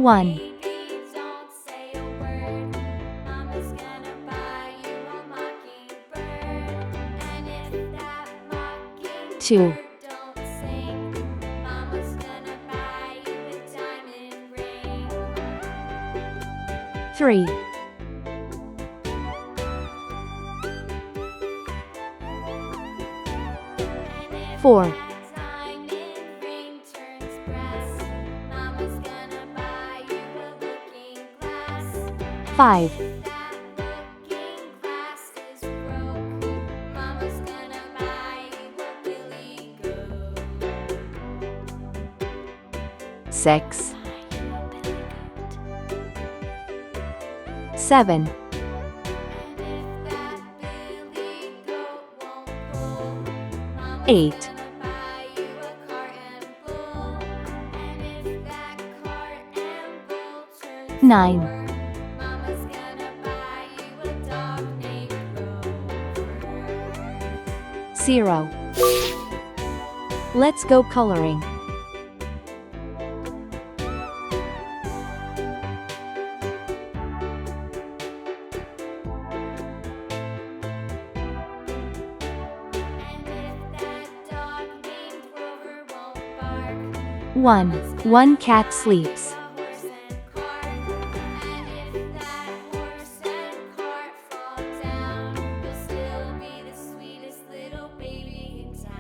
1, Baby, don't say a word. Mama's gonna buy you a mockingbird. And if that mockingbird 2, don't sing, Mama's gonna buy you a diamond ring. 3, 4, That diamond ring turns brass, Mama's gonna buy you a looking glass. 5, If that looking glass is broke, Mama's gonna buy you a billy goat. 6, 7, And if that billy goat won't pull, Mama's 8, gonna buy you a cart and bull. And if that cart and bull turns 9, over, Mama's gonna buy you a dog named Rover. 0. Let's go coloring. And if that dog named Rover won't bark, 1. One cat sleeps. a horse and cart. And if that horse and cart fall down, you'll still be the sweetest little baby in town.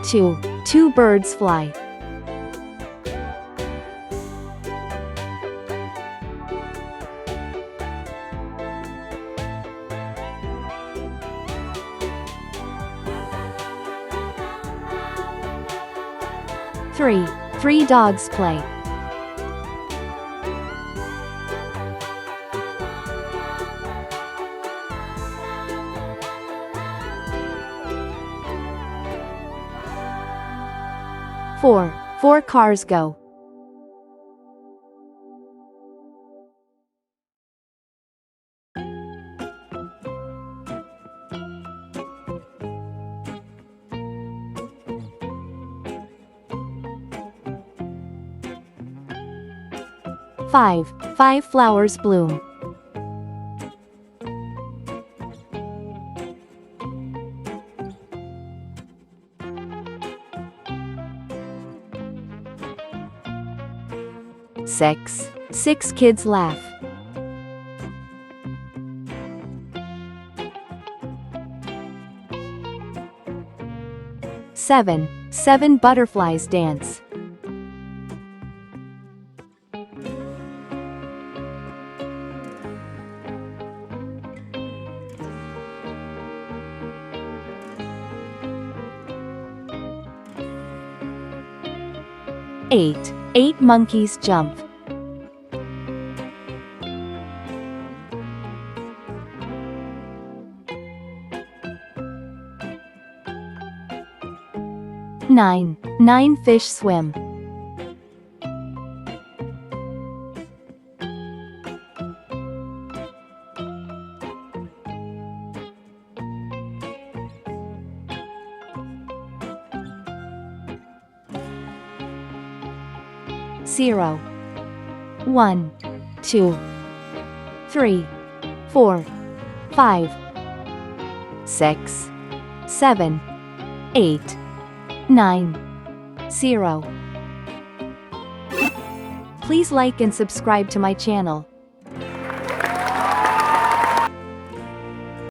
2. Two birds fly. Three dogs play. 4 cars go. Five flowers bloom. 6 kids laugh. 7 butterflies dance. 8 monkeys jump. 9 fish swim. 0 1 2 3 4 5 6 7 8 9 0. Please like and subscribe to my channel.